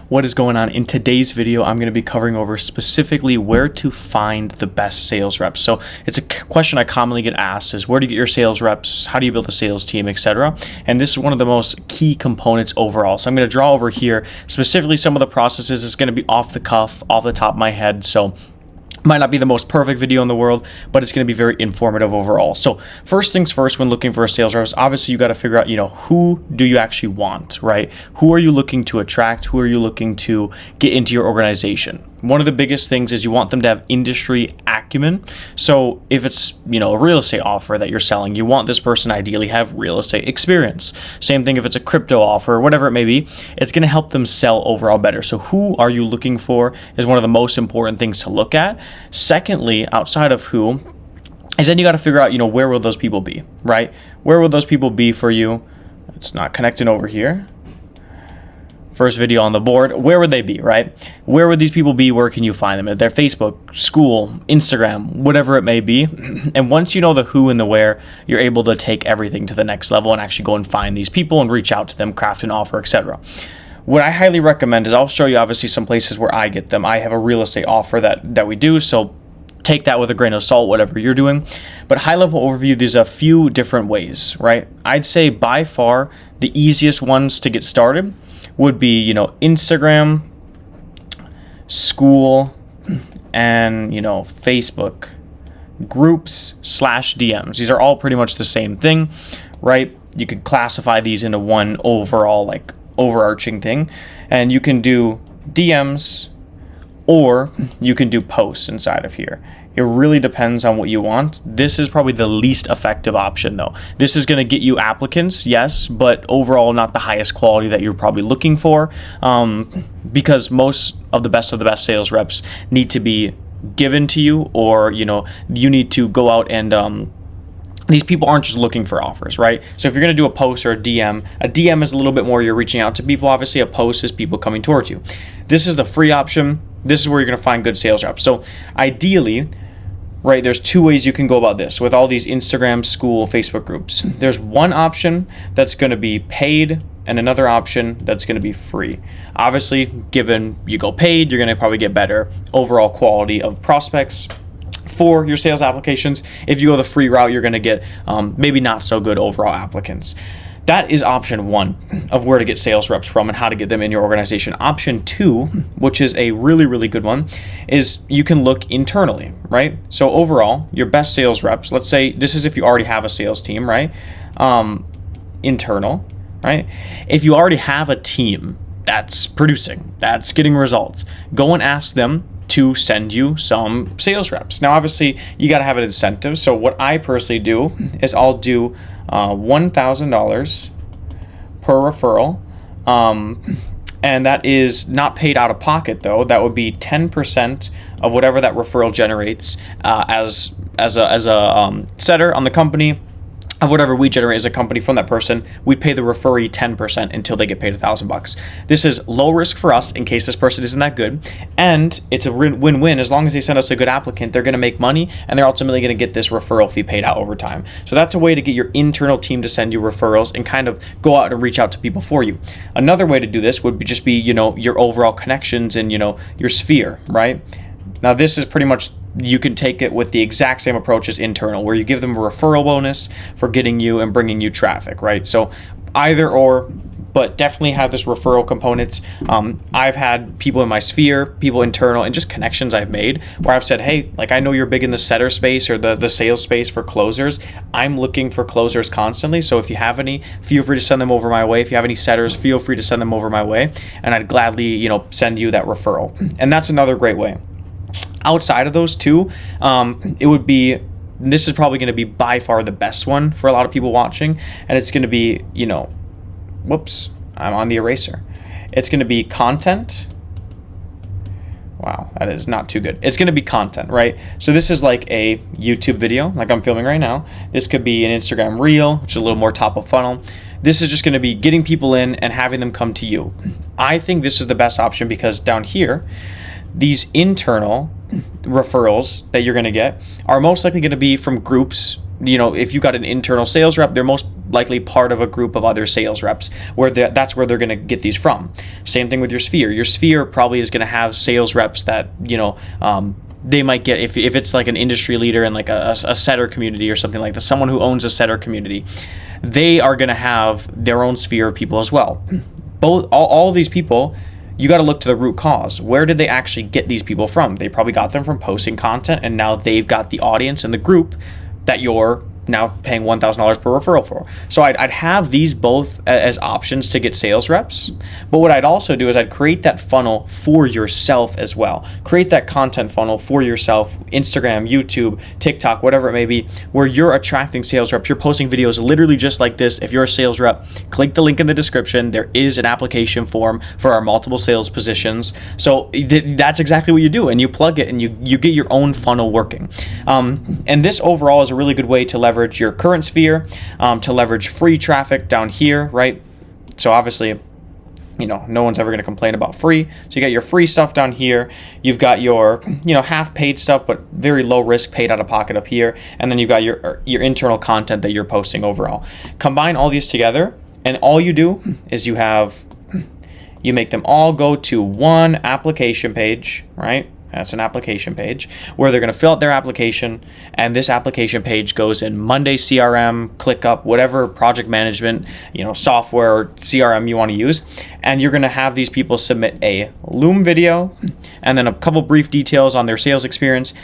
What is going on? In today's video, I'm going to be covering over specifically where to find the best sales reps. So it's a question I commonly get asked is where do you get your sales reps? How do you build a sales team, etc.? And this is one of the most key components overall. So I'm going to draw over here specifically some of the processes. It's going to be off the cuff, off the top of my head. So might not be the most perfect video in the world, but it's going to be very informative overall. So first things first, when looking for a sales rep, obviously you got to figure out, who do you actually want, right? Who are you looking to attract? Who are you looking to get into your organization? One of the biggest things is you want them to have industry acumen. So if it's, a real estate offer that you're selling, you want this person ideally have real estate experience. Same thing if it's a crypto offer, whatever it may be, it's going to help them sell overall better. So who are you looking for is one of the most important things to look at. Secondly, outside of who, is then you got to figure out, where will those people be, right? Where will those people be for you? It's not connecting over here. First video on the board, where would they be, right? Where would these people be? Where can you find them? At their Facebook, school, Instagram, whatever it may be. And once you know the who and the where, you're able to take everything to the next level and actually go and find these people and reach out to them, craft an offer, etc. What I highly recommend is I'll show you obviously some places where I get them. I have a real estate offer that we do, so take that with a grain of salt, whatever you're doing. But high level overview, there's a few different ways, right? I'd say by far the easiest ones to get started would be, Instagram, school, and, Facebook groups / DMs. These are all pretty much the same thing, right? You could classify these into one overall, overarching thing. And you can do DMs or you can do posts inside of here. It really depends on what you want. This is probably the least effective option though. This is going to get you applicants, yes, but overall not the highest quality that you're probably looking for, because most of the best sales reps need to be given to you, or you need to go out and these people aren't just looking for offers, right? So if you're going to do a post or a DM is a little bit more you're reaching out to people. Obviously, a post is people coming towards you. This is the free option. This is where you're going to find good sales reps. So ideally, right, there's two ways you can go about this with all these Instagram, school, Facebook groups. There's one option that's going to be paid and another option that's going to be free. Obviously, given you go paid, you're going to probably get better overall quality of prospects for your sales applications. If you go the free route, you're going to get maybe not so good overall applicants. That is option one of where to get sales reps from and how to get them in your organization. Option two, which is a really, really good one, is you can look internally, right? So overall, your best sales reps, let's say this is if you already have a sales team, right? Internal, right? If you already have a team that's producing, that's getting results, go and ask them to send you some sales reps. Now, obviously, you got to have an incentive. So what I personally do is I'll do $1,000 per referral. And that is not paid out of pocket, though. That would be 10% of whatever that referral generates as a setter on the company. Of whatever we generate as a company from that person, we pay the referee 10% until they get paid $1,000. This is low risk for us in case this person isn't that good, and it's a win-win. As long as they send us a good applicant, they're going to make money, and they're ultimately going to get this referral fee paid out over time. So that's a way to get your internal team to send you referrals and kind of go out and reach out to people for you. Another way to do this would be just be, your overall connections and, your sphere, right? Now, this is pretty much, you can take it with the exact same approach as internal, where you give them a referral bonus for getting you and bringing you traffic, right? So either or, but definitely have this referral component. I've had people in my sphere, people internal, and just connections I've made where I've said, hey, I know you're big in the setter space or the sales space for closers. I'm looking for closers constantly. So if you have any, feel free to send them over my way. If you have any setters, feel free to send them over my way. And I'd gladly, send you that referral. And that's another great way. Outside of those two, it would be, this is probably going to be by far the best one for a lot of people watching, and it's going to be, whoops, I'm on the eraser. It's going to be content. Wow, that is not too good. It's going to be content, right? So this is like a YouTube video, like I'm filming right now. This could be an Instagram reel, which is a little more top of funnel. This is just going to be getting people in and having them come to you. I think this is the best option because down here, these internal referrals that you're going to get are most likely going to be from groups if you got an internal sales rep, they're most likely part of a group of other sales reps where that's where they're going to get these from. Same thing with your sphere. Your sphere probably is going to have sales reps that, they might get, if it's like an industry leader in like a setter community or something like that, someone who owns a setter community, they are going to have their own sphere of people as well. All these people, you got to look to the root cause. Where did they actually get these people from? They probably got them from posting content, and now they've got the audience and the group that you're now paying $1,000 per referral for. So I'd have these both as options to get sales reps. But what I'd also do is I'd create that funnel for yourself as well. Create that content funnel for yourself, Instagram, YouTube, TikTok, whatever it may be, where you're attracting sales reps. You're posting videos literally just like this. If you're a sales rep, click the link in the description. There is an application form for our multiple sales positions. So that's exactly what you do, and you plug it and you get your own funnel working. And this overall is a really good way to leverage your current sphere, to leverage free traffic down here, right? So obviously, no one's ever going to complain about free. So you got your free stuff down here. You've got your, half paid stuff, but very low risk paid out of pocket up here. And then you've got your internal content that you're posting overall. Combine all these together, and all you do is you make them all go to one application page, right? That's an application page where they're going to fill out their application, and this application page goes in Monday CRM, ClickUp, whatever project management, software or CRM you want to use. And you're going to have these people submit a Loom video and then a couple brief details on their sales experience.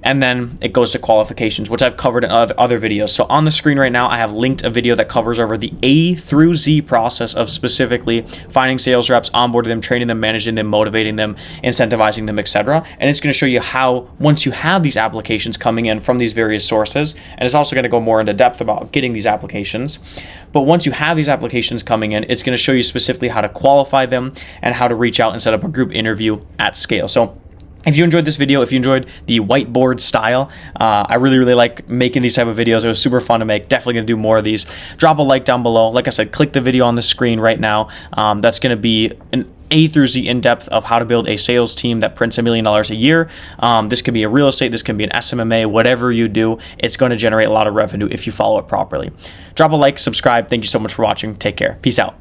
And then it goes to qualifications, which I've covered in other videos. So on the screen right now, I have linked a video that covers over the A through Z process of specifically finding sales reps, onboarding them, training them, managing them, motivating them, incentivizing them, etc. And it's going to show you how, once you have these applications coming in from these various sources, and it's also going to go more into depth about getting these applications. But once you have these applications coming in, it's going to show you specifically how to qualify them and how to reach out and set up a group interview at scale. So if you enjoyed this video, if you enjoyed the whiteboard style, I really, really like making these type of videos. It was super fun to make. Definitely going to do more of these. Drop a like down below. Like I said, click the video on the screen right now. That's going to be an A through Z in-depth of how to build a sales team that prints $1 million a year. This could be a real estate. This can be an SMMA. Whatever you do, it's going to generate a lot of revenue if you follow it properly. Drop a like, subscribe. Thank you so much for watching. Take care. Peace out.